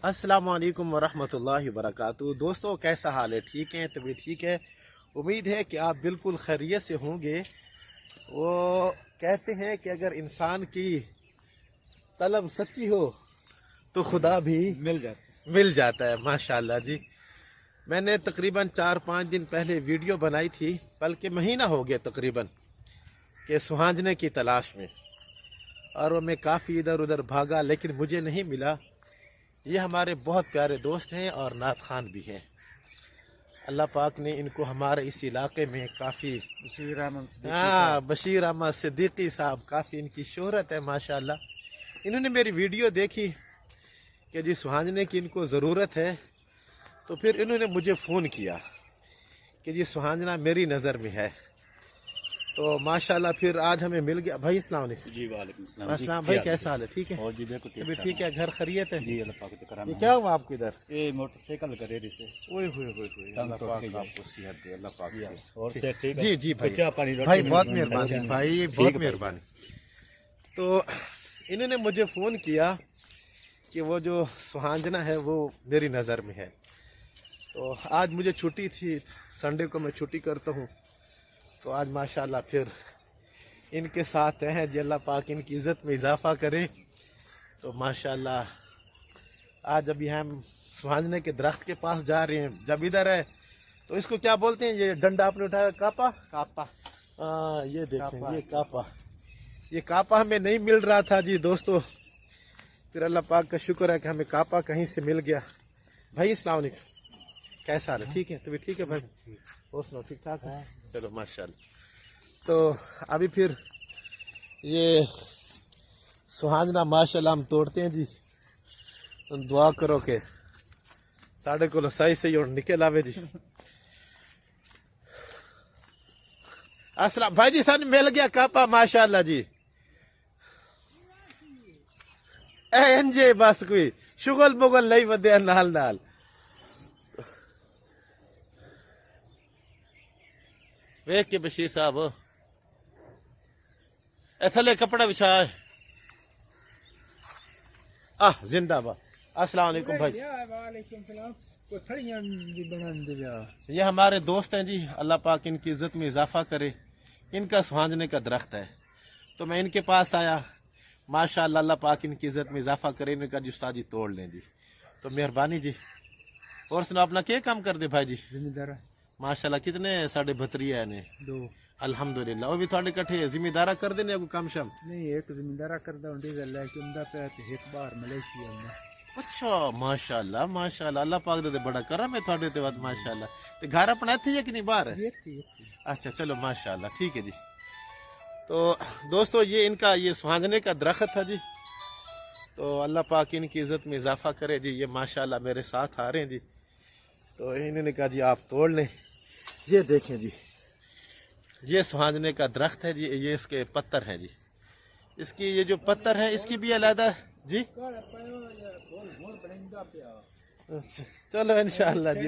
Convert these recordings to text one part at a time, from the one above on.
अस्सलाम वालेकुम वरहमतुल्लाहि वबरकातुहू। दोस्तों, कैसा हाल है? ठीक है, तबीयत ठीक है? उम्मीद है कि आप बिल्कुल खैरियत से होंगे। वो कहते हैं कि अगर इंसान की तलब सच्ची हो तो खुदा भी मिल जाता है। माशाल्लाह जी। मैंने तकरीबन 4-5 दिन पहले वीडियो बनाई थी, बल्कि महीना हो गया तकरीबन, कि सुहांजने की तलाश में, और वो मैं काफ़ी इधर उधर भागा लेकिन मुझे नहीं मिला। ये हमारे बहुत प्यारे दोस्त हैं और नात खान भी हैं। अल्लाह पाक ने इनको हमारे इस इलाके में काफ़ी बशीर अहमद सिद्दीकी साहब, काफ़ी इनकी शोहरत है माशाल्लाह। इन्होंने मेरी वीडियो देखी कि जी सुहांजने की इनको ज़रूरत है, तो फिर इन्होंने मुझे फ़ोन किया कि जी सुहांजना मेरी नज़र में है। तो माशाल्लाह फिर आज हमें मिल गया। भाई अस्सलाम वालेकुम। जी वालेकुम सलाम। अस्सलाम भाई, कैसा हाल है? ठीक है? और जी बिल्कुल अभी ठीक है, घर खैरियत है? जी, अल्लाह पाक के करम ये है। क्या हुआ आपको इधर? ये मोटरसाइकिल करे रिसे ओए होए होए होए, अल्लाह टूट पाक के आपको सेहत दे, अल्लाह पाक से। और से ठीक है। जी जी भाई, चाय पानी भाई बहुत मेहरबानी भाई, बहुत मेहरबानी। तो इन्होंने मुझे फ़ोन किया कि वो जो सुहांजना है वो मेरी नज़र में है। तो आज मुझे छुट्टी थी, संडे को मैं छुट्टी करता हूँ, तो आज माशाल्लाह फिर इनके साथ हैं जी। अल्लाह पाक इनकी इज़्ज़त में इजाफ़ा करे। तो माशाल्लाह आज अभी हम सुहांजने के दरख्त के पास जा रहे हैं। जब इधर है तो इसको क्या बोलते हैं, ये डंडा आपने उठाया, कापा कापा। ये देखें, ये कापा, ये कापा हमें नहीं मिल रहा था जी दोस्तों। फिर अल्लाह पाक का शुक्र है कि हमें कापा कहीं से मिल गया। भाई अस्सलाम वालेकुम, कैसा हाल है? ठीक है, तभी ठीक है भाई? और सुनाओ, ठीक ठाक है? चलो माशाल्लाह। तो अभी फिर ये सुहांजना माशाल्लाह हम तोड़ते हैं जी। तो दुआ करो कि साढ़े को सही सही और निकल आवे जी। अस्सलाम भाई जी, सन मिल गया कापा माशाल्लाह जी। एंजे बस कोई शुगल मुगल नहीं वधे नाल नाल। वेख के बशीर साहब थले कपड़ा बिछा है। जिंदाबाद। अस्सलाम वालेकुम भाई। ये हमारे दोस्त हैं जी, अल्लाह पाक इनकी इज्जत में इजाफा करे। इनका सुहांजने का दरख्त है, तो मैं इनके पास आया। माशाल्लाह अल्लाह पाक इनकी इज्जत में इजाफा करे। इनका जी उस्ताद जी तोड़ लें जी, तो मेहरबानी जी। और सुनो, अपना क्या काम कर दे भाई जी? जिम्मेदार माशाल्लाह। कितने साढ़े भतरिया ने? 2 अल्हम्दुलिल्लाह। वो भी थोड़े कट्ठे जिम्मेदारा कर देने को काम शाम नहीं, एक जिम्मेदारा कर दो डीजल लेके उमदा पे एक बार मलेशिया में। अच्छा माशाल्लाह माशाल्लाह, अल्लाह पाक दे बड़ा करम है थोड़े ते बाद माशाल्लाह। ते घर अपना इत्थे है कि नहीं बाहर है? ये थी। अच्छा चलो माशाल्लाह, ठीक है जी। तो दोस्तों, ये इनका ये सुहांजने का दरख्त था जी। तो अल्लाह पाक इनकी इज्जत में इजाफा करे जी। ये माशाल्लाह मेरे साथ आ रहे हैं जी। तो इन्होंने कहा जी आप तोड़ लें। ये देखें जी, ये सुहांजने का दरख्त है जी। ये इसके पत्तर हैं जी। इसकी ये जो पत्तर है इसकी भी अलग जी। अच्छा चलो इंशाअल्लाह जी।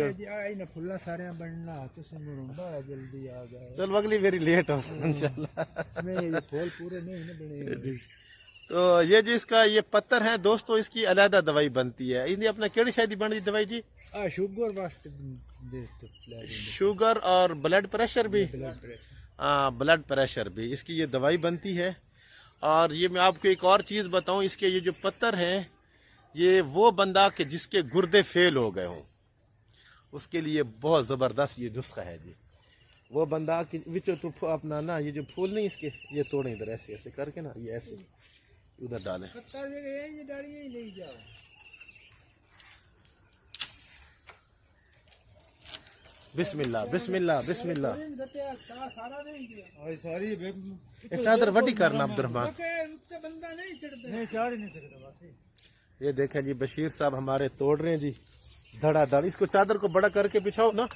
चलो अगली मेरी लेट हो इंशाअल्लाह। तो ये जो इसका ये पत्तर है दोस्तों, इसकी अलग दवाई बनती है। इन्हें अपना केड़ी शायद बनती दवाई जी? शुगर वास्ते, शुगर और ब्लड प्रेशर भी। हाँ, ब्लड प्रेशर भी इसकी ये दवाई बनती है। और ये मैं आपको एक और चीज़ बताऊं, इसके ये जो पत्तर हैं, ये वो बंदा के जिसके गुर्दे फेल हो गए हों, उसके लिए बहुत ज़बरदस्त ये नुस्खा है जी। वो बंदा कि विचो तो अपना ना, ये जो फूल नहीं इसके, ये तोड़े इधर ऐसे ऐसे करके ना, ये ऐसे उधर डालें। बिस्मिल्लाह बिस्मिल्लाह बिस्मिल्लाह। एक चादर वड्डी करना अब्दुर्रहमान। ये देखें जी, बशीर साहब हमारे तोड़ रहे हैं जी धड़ाधड़। इसको चादर को बड़ा करके बिछाओ ना,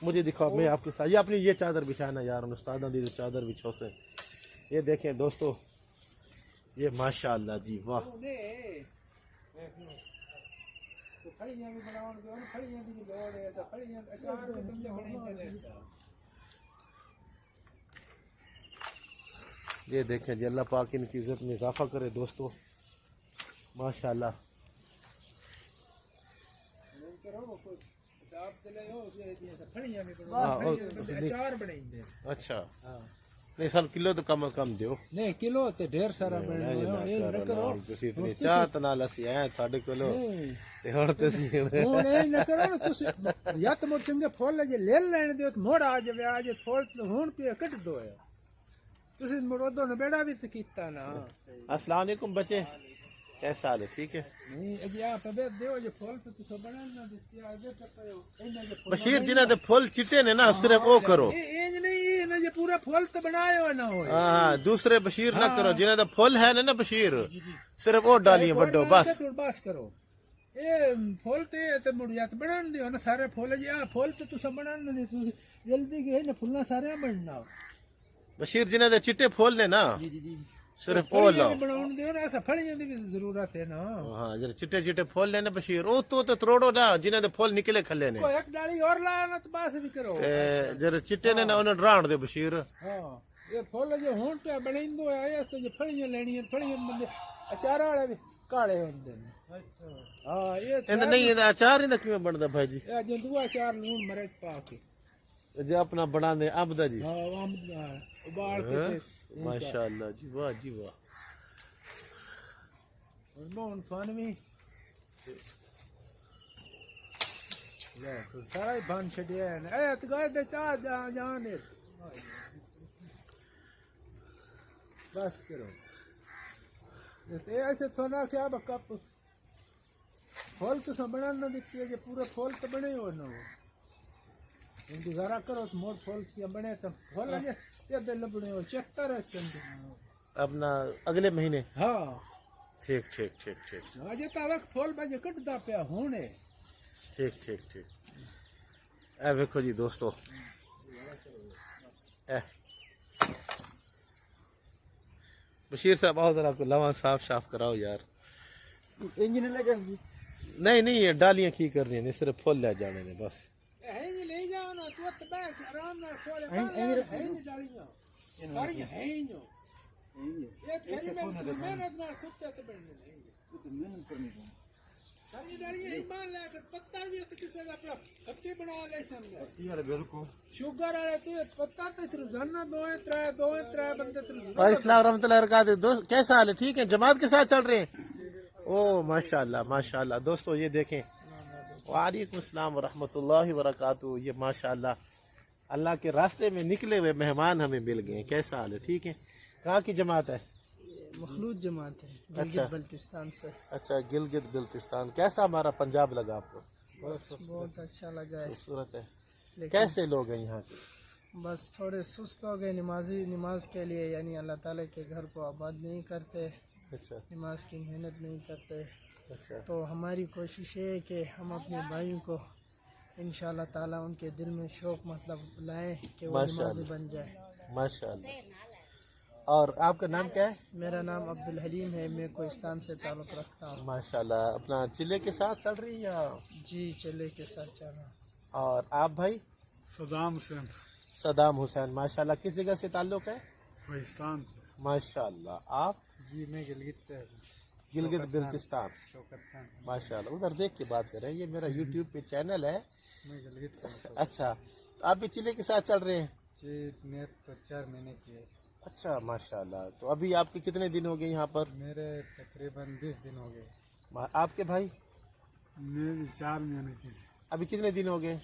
मुझे दिखाओ, मैं आपके साथ। ये अपनी ये चादर बिछाना यार, उस्ताद दी चादर बिछाओ से। ये देखें दोस्तों, ये माशाअल्लाह जी, वाह। ये देखें जी, अल्लाह पाक इनकी इज्जत में इजाफा करे दोस्तों, माशाअल्लाह। अचार बनाइंदे अच्छा नहीं साल किलो तो कम से कम दियो नहीं किलो ते ढेर सारा ਇਹ बनना ਨਾ ये न ਕਰੋ करो ਨਾਲ ਤੁਸੀਂ ਇਤਨੀ ਚਾਹ ਤੇ ਨਾਲ ਅਸੀਂ ਆਏ ਤੁਹਾਡੇ ਕੋਲੋਂ ਤੇ ਹੁਣ ਤੁਸੀਂ ਹੁਣ ਇਹ ਨਾ ਕਰੋ ਨਾ ਤੁਸੀਂ ਜਾਂ ਤਾਂ ਮੋ ਚੰਗੇ ਫੁੱਲ ਜੇ ਲੈ ਲੈਣ ਦਿਓ ਤੇ ਮੋੜ ਆ ਜਾਵੇ ਅੱਜ ਫੁੱਲ ਹੁਣ ਪੇ ਕੱਢ ਦੋ ਤੁਸੀਂ ਮੁੜ ਉਦੋਂ ਨੇ ਬੇੜਾ ਵੀ ਤੇ ਕੀਤਾ ਨਾ अस्सलाम वालेकुम बच्चे कैसा हाल है ठीक है ਨਹੀਂ ਅਜੀ ਆ ਪਵੇ ਦਿਓ ਜੇ ਫੁੱਲ ਤੇ ਤੁਸੀਂ ਬਣਾਉਣ ਨਾ ਦਿੱਤੀ ਆ ਜੇ ਪਏ ਇਹਨਾਂ ਜੇ बशीर जिन्हें तो फुल चिट्टे ने ना सिर्फ वो करो ਇਹ ਨਹੀਂ ਇਹਨਾਂ ਜੇ ਪੂਰਾ ਫੁੱਲ ਤੇ ਬਣਾਇਓ ਨਾ ਹੋਏ हाँ दूसरे बशीर ना करो जिन्हें तो फुल है ना बशीर सिर्फ वो डालिए बड्डो बस ਬਸ ਕਰੋ ਇਹ ਫੁੱਲ ਤੇ ਮੁੜ ਜਾ ਤੇ ਬਣਾਉਣ ਦਿਓ ਨਾ ਸਾਰੇ ਫੁੱਲ ਜੇ ਆ ਫੁੱਲ ਤੇ ਤੁਸੀਂ ਬਣਾਉਣ ਨਹੀਂ ਤੁਸੀਂ ਜਲਦੀ ਗਏ ਨਾ ਫੁੱਲਾਂ ਸਾਰੇ ਬਣਨਾ बशीर जिन्हें तो चिट्टे फुल ने ना सिर्फ वो लो ਬਣਾਉਣ ਦਿਓ ਨਾ ਐਸਾ ਫਲੀਆਂ ਦੀ ਵੀ ਜ਼ਰੂਰਤ ਹੈ ਨਾ हाँ जरा चिट्टे चिट्टे फुल लेने बशीर ओ तो त्रोड़ो ना जिन्हें तो फुल निकले खले ने ਕੋਈ ਇੱਕ ਡਾਲੀ ਹੋਰ ਲਾਇਆ ਨਾ ਤੇ ਬਸ ਵੀ ਕਰੋ जरा चिट्टे ने ना उन्हें राण दे बशीर ਹਾਂ ਇਹ ਫੁੱਲ ਜੇ ਹੁਣ ਤੇ ਬਣਾਈਂਦੋ ਆ ਐਸੇ ਜੇ ਫਲੀਆਂ ਲੈਣੀਆਂ ਫਲੀਆਂ ਬੰਦੇ ਅਚਾਰਾਂ ਵਾਲੇ ਵੀ ਕਾਲੇ ਹੁੰਦੇ ਨੇ ਅੱਛਾ ਹਾਂ ਇਹ इन्हें नहीं इन्हें अचार इन्हें क्यों बनता भाई जी ਇਹ ਜੇ ਦੂਆ ਅਚਾਰ ਲੂਣ ਮਿਰਚ ਪਾ ਕੇ जो अपना बना दे अब दा जी ਹਾਂ ਅੰਬ ਦਾ ਉਬਾਲ ਕੇ ਤੇ माशाअल्लाह जी वाह जी वाह ਹੁਣ ਤੁਹਾਨੂੰ ਵੀ ਲੈ ਸਾਰਾ ਹੀ ਬਣ ਛੱਡਿਆ ਹੈ ਇਹ ਤੇ ਗਏ ਤੇ ਚਾਹ ਜਾਣੇ ਬਸ ਕਰੋ ਤੇ ਐਸੇ ਥੋੜਾ ਕਿਆ ਬਕਪ ਫੁੱਲ तो ਬਣਾਉਣ ਦਿੱਤੀ ਹੈ ਜੇ ਪੂਰੇ ਫੁੱਲ ਤੇ ਬਣੇ ਹੋ ਨਾ ਗੁਜ਼ਾਰਾ ਕਰੋ ਤੇ ਮੋੜ ਫੁੱਲ ਕੀ ਬਣੇ ਤਾਂ ਫੁੱਲ ਜੇ ਤੇ ਦਿਲ ਬਣੇ ਹੋ ਚੱਕਰ ਹੈ ਚੰਦ अपना अगले महीने ਹਾਂ ठीक ठीक ठीक ठीक ਅਜੇ ਤਾਂ ਵਕ ਫੁੱਲ ਬਾਜੇ ਕੱਢਦਾ ਪਿਆ ਹੁਣੇ ठीक ठीक ठीक ए देखो जी दोस्तों ए बशीर साहब आओ जरा को लवा साफ कराओ यार इंजन लगा नहीं नहीं ये डालियां की कर रही हैं सिर्फ फुल ले जाने ने बस है नहीं ले जाओ ना तू तो बैठ आराम ना खोले है नहीं डालियां सारी है ही नो ये खेली में मेहनत ना खुद ते बनने नहीं सारी डालियां ईमान लेकर पत्ता भी तो किसी का अपना पत्ते बना ले समझ यार बिल्कुल शुगर वाले तो पत्ता तो रोजाना दो त्रै बंदे तो और इस्लाम रहमतुल्लाह बरकातहू दोस्त कैसा हाल है ठीक है जमात के साथ चल रहे हैं ओ माशाल्लाह माशाल्लाह दोस्तों ये देखें वालेकुम अस्सलाम व रहमतुल्लाहि व बरकातहू ये माशाल्लाह अल्लाह के रास्ते में निकले हुए मेहमान हमें मिल गए कैसा हाल है ठीक है कहाँ की जमात है मखलूत जमात है अच्छा। बल्तिस्तान से अच्छा गिलगित बिल्तिस्तान कैसा हमारा पंजाब लगा आपको बस बहुत अच्छा लगा है खूबसूरत है लेकिन कैसे लोग हैं यहाँ के बस थोड़े सुस्त हो गए नमाज के लिए यानी अल्लाह ताला के घर को आबाद नहीं करते अच्छा नमाज की मेहनत नहीं करते अच्छा तो हमारी कोशिश ये है कि हम अपने भाइयों को इंशाअल्लाह ताला उनके दिल में शौक़ मतलब लाएं कि वो नमाज़ी बन जाए माशाल्लाह और आपका नाम क्या है मेरा नाम अब्दुल हलीम है मैं कोहिस्तान से ताल्लुक़ रखता हूँ माशाल्लाह अपना चिल्ले के साथ चल रही है या जी चले के साथ चला और आप भाई सदाम हुसैन सदाम हुसैन माशाल्लाह किस जगह से ताल्लुक़ है कोहिस्तान से माशाल्लाह आप जी मैं गिलगित से गिलगित बिल्तिस्तान शौकत खान माशाल्लाह उधर देख के बात करें ये मेरा यूट्यूब पे चैनल है मैं गिलगित से अच्छा तो आप भी चिल्ले के साथ चल रहे हैं जी नेट तो 4 महीने की है अच्छा माशाल्लाह तो अभी आपके कितने दिन हो गए यहाँ पर मेरे तकरीबन 20 दिन हो गए आपके भाई मेरे 4 महीने की अभी कितने दिन हो गए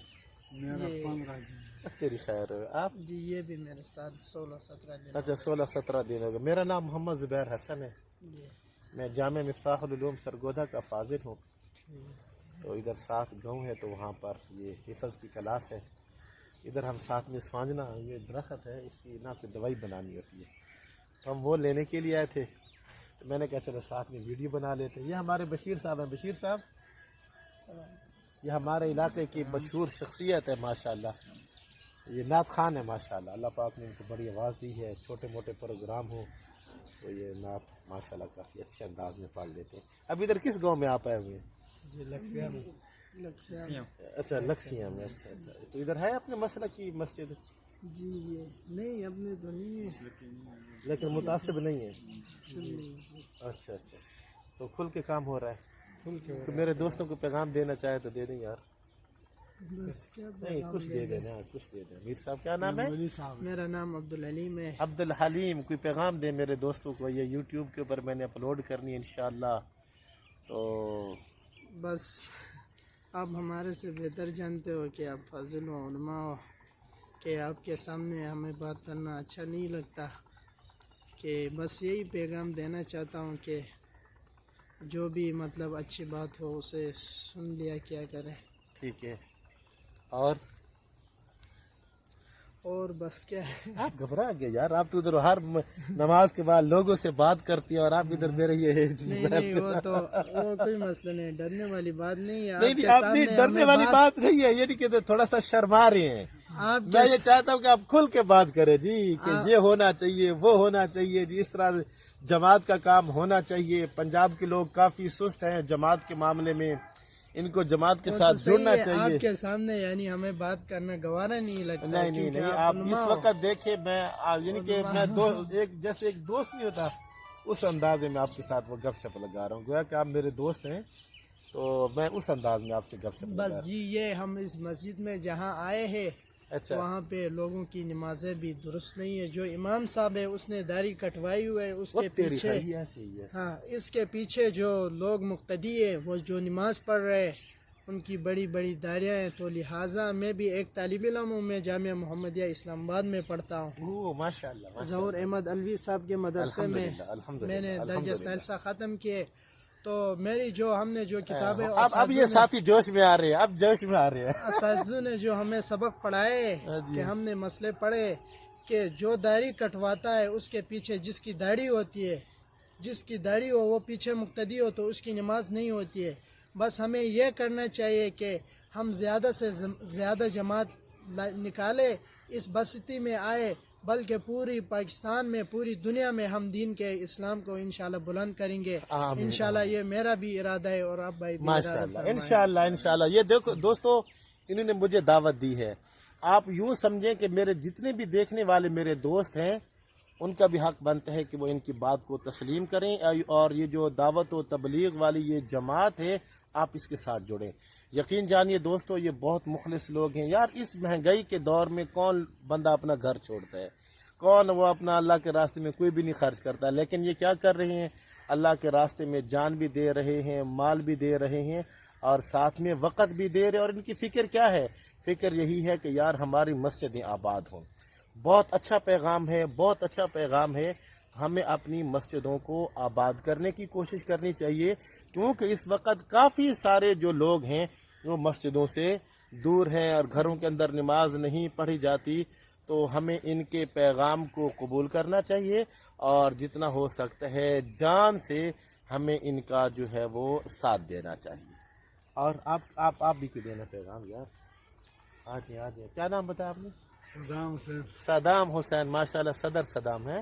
मेरा 15 दिन तेरी खैर आप जी ये भी मेरे साथ 16-17 दिन अच्छा 16-17 दिन हो गए मेरा नाम मोहम्मद ज़ुबैर हसन है जी मैं जामे मिफ्ताहुल उलूम सरगोधा का फाजिल हूँ तो इधर साथ गाँव है तो वहाँ पर ये हिफ़्ज़ की क्लास है इधर हम साथ में स्वांजना ये दरख्त है इसकी ना कोई दवाई बनानी होती है तो हम वो लेने के लिए आए थे तो मैंने कहा चलो साथ में वीडियो बना लेते हैं ये हमारे बशीर साहब हैं बशीर साहब ये हमारे इलाके की मशहूर शख्सियत है माशाल्लाह ये नात खान है माशाल्लाह अल्लाह पाक ने इनको बड़ी आवाज़ दी है छोटे मोटे प्रोग्राम हो तो ये नात माशाल्लाह काफ़ी अच्छे अंदाज में पढ़ लेते हैं अब इधर किस गांव में आप आए हुए हैं ये लक्ष्या में लक्ष्या अच्छा लक्ष्या में अच्छा अच्छा तो इधर है अपने मसला की मस्जिद जी ये नहीं अपने तो नहीं है लेकिन मुतासिब नहीं है सब नहीं जी अच्छा अच्छा तो खुल के काम हो रहा है खुल के तो मेरे दोस्तों को पैगाम देना चाहे तो दे दें यार بس کیا نہیں کچھ دے دینا، کچھ دے دیں. میر صاحب کیا نام ہے؟ میرا نام عبدالحلیم ہے. عبدالحلیم. کوئی پیغام دے میرے دوستوں کو، یہ یوٹیوب کے اوپر میں نے اپلوڈ کرنی ہے انشاءاللہ. تو بس آپ ہمارے سے بہتر جانتے ہو کہ آپ فاضل و علماء ہو، کہ آپ کے سامنے ہمیں بات کرنا اچھا نہیں لگتا، کہ بس یہی پیغام دینا چاہتا ہوں کہ جو بھی مطلب اچھی بات ہو اسے سن لیا کیا کریں. ٹھیک ہے. اور بس کیا ہے. آپ گھبرا گئے یار، آپ تو ادھر ہر نماز کے بعد لوگوں سے بات کرتی ہیں اور آپ ادھر میرے یہ نہیں وہ کوئی مسئلہ نہیں، ڈرنے والی بات نہیں ہے. نہیں آپ نہیں ڈرنے والی بات نہیں ہے، یہ نہیں کہ تھوڑا سا شرما رہے ہیں. میں یہ چاہتا ہوں کہ آپ کھل کے بات کریں جی، کہ یہ ہونا چاہیے وہ ہونا چاہیے جی، اس طرح جماعت کا کام ہونا چاہیے. پنجاب کے لوگ کافی سست ہیں جماعت کے معاملے میں، ان کو جماعت کے ساتھ جڑنا چاہیے. آپ کے سامنے یعنی ہمیں بات کرنا گوارا نہیں لگتا. نہیں آپ اس وقت دیکھیں، میں یعنی کہ میں جیسے ایک دوست نہیں ہوتا اس انداز میں آپ کے ساتھ وہ گپ شپ لگا رہا ہوں، گویا کہ آپ میرے دوست ہیں، تو میں اس انداز میں آپ سے گپ شپ لگا رہا ہوں. بس جی یہ ہم اس مسجد میں جہاں آئے ہیں اچھا وہاں پہ لوگوں کی نمازیں بھی درست نہیں ہے. جو امام صاحب ہے اس نے داڑھی کٹوائی ہوئے، اس کے پیچھے ہاں اس کے پیچھے جو لوگ مقتدی ہے وہ جو نماز پڑھ رہے ہیں ان کی بڑی بڑی داڑیاں ہیں. تو لہٰذا میں بھی ایک طالب علم ہوں، میں جامعہ محمدیہ اسلام آباد میں پڑھتا ہوں. ماشاء اللہ. ظہور احمد الوی صاحب کے مدرسے میں میں نے درجہ ثالثہ ختم کیے. تو میری جو ہم نے جو کتابیں اب یہ ساتھی جوش میں آ رہے ہیں، اب جوش میں آ رہے ہیں. اساتذہ نے جو ہمیں سبق پڑھائے کہ ہم نے مسئلے پڑھے کہ جو داڑھی کٹواتا ہے اس کے پیچھے جس کی داڑھی ہوتی ہے، جس کی داڑھی ہو وہ پیچھے مقتدی ہو تو اس کی نماز نہیں ہوتی ہے. بس ہمیں یہ کرنا چاہیے کہ ہم زیادہ سے زیادہ جماعت نکالے، اس بستی میں آئے، بلکہ پوری پاکستان میں پوری دنیا میں ہم دین کے اسلام کو انشاءاللہ بلند کریں گے. انشاءاللہ یہ میرا بھی ارادہ ہے اور آپ بھائی بھی ماشاءاللہ. انشاءاللہ. یہ دیکھو دوستو، انہوں نے مجھے دعوت دی ہے. آپ یوں سمجھیں کہ میرے جتنے بھی دیکھنے والے میرے دوست ہیں ان کا بھی حق بنتا ہے کہ وہ ان کی بات کو تسلیم کریں، اور یہ جو دعوت و تبلیغ والی یہ جماعت ہے آپ اس کے ساتھ جڑیں. یقین جانیے دوستو یہ بہت مخلص لوگ ہیں یار. اس مہنگائی کے دور میں کون بندہ اپنا گھر چھوڑتا ہے، کون وہ اپنا اللہ کے راستے میں کوئی بھی نہیں خرچ کرتا. لیکن یہ کیا کر رہے ہیں، اللہ کے راستے میں جان بھی دے رہے ہیں، مال بھی دے رہے ہیں، اور ساتھ میں وقت بھی دے رہے ہیں. اور ان کی فکر کیا ہے؟ فکر یہی ہے کہ یار ہماری مسجدیں آباد ہوں. بہت اچھا پیغام ہے، بہت اچھا پیغام ہے. ہمیں اپنی مسجدوں کو آباد کرنے کی کوشش کرنی چاہیے، کیونکہ اس وقت کافی سارے جو لوگ ہیں وہ مسجدوں سے دور ہیں اور گھروں کے اندر نماز نہیں پڑھی جاتی. تو ہمیں ان کے پیغام کو قبول کرنا چاہیے اور جتنا ہو سکتا ہے جان سے ہمیں ان کا جو ہے وہ ساتھ دینا چاہیے. اور آپ بھی کوئی دینا پیغام یار. آ جائیں. کیا نام بتایا آپ نے؟ Saddam Hussein. ماشاءاللہ صدر صدام ہے.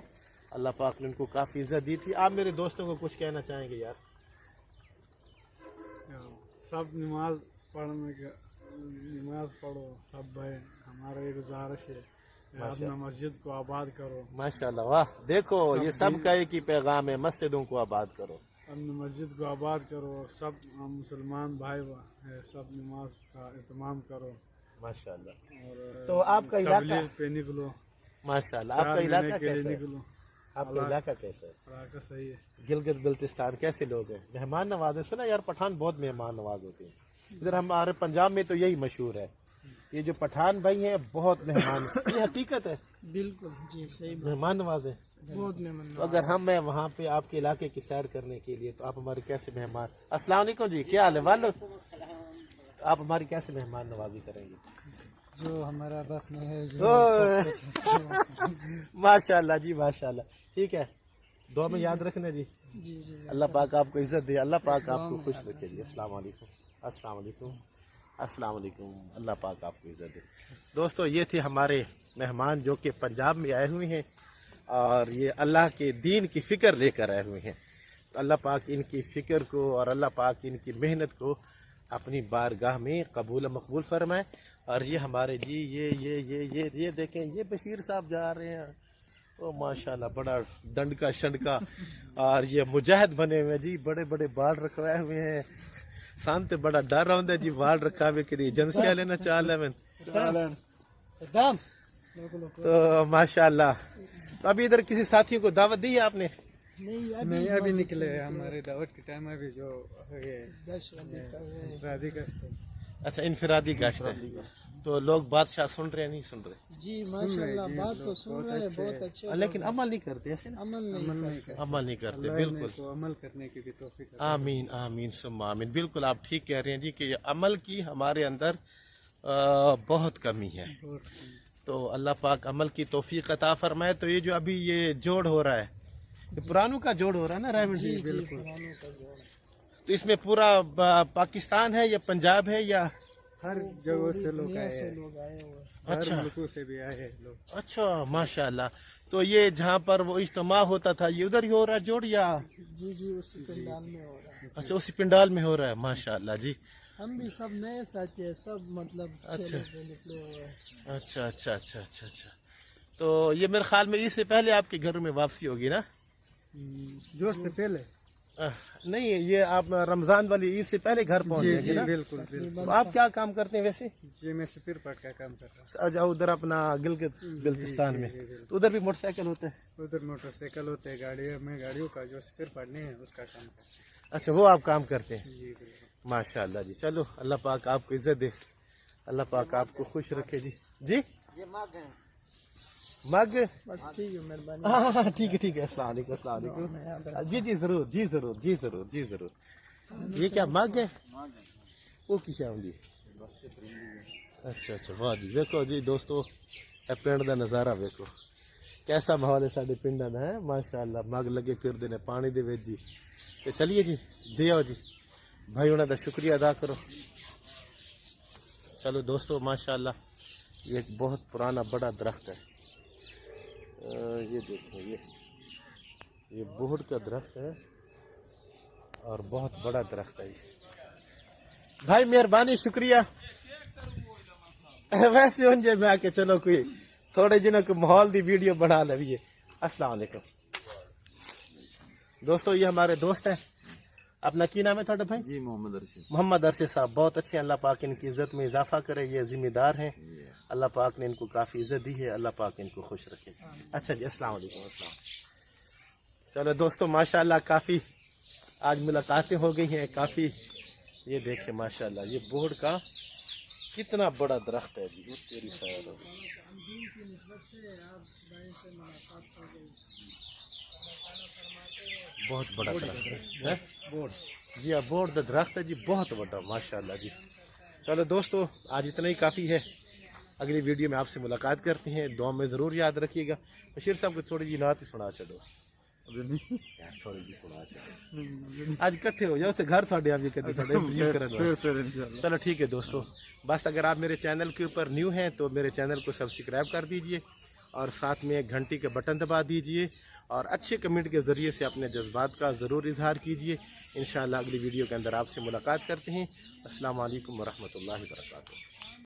اللہ پاک نے ان کو کافی عزت دی تھی. آپ میرے دوستوں کو کچھ کہنا چاہیں گے یار؟ سب نماز پڑھو سب بھائی. ہمارا یہ گزارش ہے اپنا مسجد کو آباد کرو. ماشاءاللہ. واہ دیکھو یہ سب کا ایک ہی پیغام ہے، مسجدوں کو آباد کرو. اپنے مسجد کو آباد کرو. سب مسلمان بھائی ہیں، سب نماز کا اہتمام کرو. ماشاءاللہ. اور تو آپ کا علاقہ تبلیغ پہ نکلو. ماشاءاللہ. آپ کا علاقہ کے لیے کیسا ہے؟ نکلو. آپ کا علاقہ کیسا ہے؟ علاقہ صحیح ہے. گلگت بلتستان کیسے لوگ ہیں؟ مہمان نواز ہے. سنا یار پٹھان بہت مہمان نواز ہوتے ہیں. ادھر ہمارے پنجاب میں تو یہی مشہور ہے، یہ جو پٹھان بھائی ہیں بہت مہمان. یہ حقیقت ہے، بالکل جی صحیح مہمان نواز ہے. بہت مہمان. تو اگر میں وہاں پہ آپ کے علاقے کی سیر کرنے کے لیے تو آپ ہمارے کیسے مہمان. السلام علیکم جی، کیا حال ہے والو؟ آپ ہماری کیسے مہمان نوازی کریں گے؟ جو ہمارا بس میں ہے ماشاءاللہ جی ماشاءاللہ. ٹھیک ہے، دعا میں یاد رکھنا جی. جی جی اللہ پاک آپ کو عزت دے، اللہ پاک آپ کو خوش رکھے جی. السلام علیکم. السلام علیکم. السلام علیکم. اللہ پاک آپ کو عزت دے. دوستو یہ تھے ہمارے مہمان جو کہ پنجاب میں آئے ہوئے ہیں اور یہ اللہ کے دین کی فکر لے کر آئے ہوئے ہیں. اللہ پاک ان کی فکر کو اور اللہ پاک ان کی محنت کو اپنی بارگاہ میں قبول مقبول فرمائے. اور یہ ہمارے جی یہ دیکھیں، یہ بشیر صاحب جا رہے ہیں. او ماشاءاللہ بڑا ڈنڈ کا شنڈ کا، اور یہ مجاہد بنے ہوئے جی، بڑے بڑے بال رکھوائے ہوئے ہیں. शांत बड़ा डर रहा जी वाल रखा हुए कि एजेंसी वाले ना चाल है मैं सद्दाम तो माशाल्लाह। तो अभी इधर किसी साथियों को दावत दी है आपने? नहीं अभी निकले हमारे दावत के टाइम अभी जो ये राधी गश्त है। अच्छा इनफरादी गश्त है, तो लोग बादशाह सुन रहे हैं नहीं सुन रहे? जी माशाल्लाह बात तो सुन रहे हैं बहुत अच्छे लेकिन अमल नहीं करते ऐसे ना? अमल नहीं करते। अमल नहीं करते बिल्कुल। तो अमल करने की भी तौफीक आमीन आमीन सुम्मा आमीन। बिल्कुल आप ठीक कह रहे हैं जी कि ये अमल की हमारे अंदर बहुत कमी है। तो अल्लाह पाक अमल की तौफीक अता फरमाए। तो ये जो अभी ये जोड़ हो रहा है, ये पुरानों का जोड़ हो रहा है ना रायमंड जी? बिल्कुल। तो इसमें पूरा पाकिस्तान है या पंजाब है या? हर जगह से लोग दुनिया आए से हैं, लोग आए हुए हैं। हर अच्छा मुल्कों से भी आए हैं लोग। अच्छा माशाल्लाह। तो ये जहाँ पर वो इज्तिमा होता था ये उधर ही हो रहा है जोड़ या? जी जी उसी पंडाल में हो रहा है। अच्छा उसी पिंडाल में हो रहा है माशाल्लाह जी। हम भी सब नए साथी है, सब मतलब चले गए निकले हुए हैं। अच्छा अच्छा अच्छा अच्छा अच्छा। तो ये मेरे ख्याल में इससे पहले आपके घर में वापसी होगी ना? जोर से पहले नहीं ये आप रमजान वाली ईद से पहले घर पहुंच जी जाएंगे जी ना? बिल्कुल बिल्कुल। तो आप क्या काम करते हैं वैसे? जी मैं सफीर पाट का काम कर रहा अच्छा उधर अपना गिलगित बिल्तिस्तान में तो उधर भी मोटरसाइकिल होता है? हूँ। उधर मोटरसाइकिल होते हैं, गाड़ियों का जो सफीर पाटने है उसका काम करते अच्छा वो आप काम करते हैं? हैं। जी बिल्कुल। माशाल्लाह जी। चलो अल्लाह पाक आपको इज्जत दे, अल्लाह पाक आपको खुश रखे जी। जी ये मग है। मग? बस ठीक है मेहरबानी। हाँ ठीक है अस्सलाम वालेकुम अस्सलाम वालेकुम। जी जी जरूर जी जरूर जी जरूर जी जरूर। ये क्या मग है? वो किसे आਉਂਦੀ? अच्छा अच्छा वाह जी। देखो जी दोस्तों ਇਹ ਪਿੰਡ ਦਾ ਨਜ਼ਾਰਾ ਵੇਖੋ कैसा माहौल है साडे पिंडां दा है माशाअल्लाह। मग लगे फिरदे ने पानी दे विच जी। ते चलिए जी दे आओ जी भाई उन्हां दा शुक्रिया अदा करो। चलो दोस्तों माशाअल्लाह ये एक बहुत पुराना बड़ा दरख्त है। ये देखिए ये बोहड़ का दरख्त है और बहुत बड़ा दरख्त है ये। भाई मेहरबानी शुक्रिया। वैसे उनजे मैं आके चलो कोई थोड़े दिनों को माहौल दी वीडियो बना लविए। अस्सलाम वालेकुम दोस्तों, ये हमारे दोस्त हैं। अपना की नाम है थोड़ा भाई? जी मोहम्मद अरशद। मोहम्मद अरशद साहब बहुत अच्छे हैं। अल्लाह पाक इनकी इज्जत में इजाफा करे। ये जिम्मेदार हैं, अल्लाह पाक ने इनको काफ़ी इज्जत दी है। अल्लाह पाक इनको खुश रखे। अच्छा जी अस्सलाम वालेकुम। अस्सलाम। चलो दोस्तों माशाल्लाह काफ़ी आज मुलाकातें हो गई हैं काफ़ी। ये देखें माशाल्लाह ये बोहड़ का कितना बड़ा दरख्त है जी। तेरी खैर हो गई। बहुत बड़ा दरख्त है बोर्ड जी। हाँ बोर्ड का दरख्त है जी, बहुत बड़ा माशाल्लाह जी। चलो दोस्तों आज इतना ही काफ़ी है। अगली वीडियो में आपसे मुलाकात करते हैं। दुआ में ज़रूर याद रखिएगा। बशीर साहब को थोड़ी जी नात ही सुना चलो यार, थोड़ी जी सुना चलो। आज इकट्ठे हो जाओ तो घर थोड़े आप ये कहते चलो ठीक है दोस्तों। बस अगर आप मेरे चैनल के ऊपर न्यू हैं तो मेरे चैनल को सब्सक्राइब कर दीजिए और साथ में एक घंटी के बटन दबा दीजिए और अच्छे कमेंट के ज़रिए से अपने जज्बात का ज़रूर इजहार कीजिए। इंशाअल्लाह अगली वीडियो के अंदर आपसे मुलाकात करते हैं। अस्सलाम वालेकुम वरहमतुल्लाहि वबरकातुहू।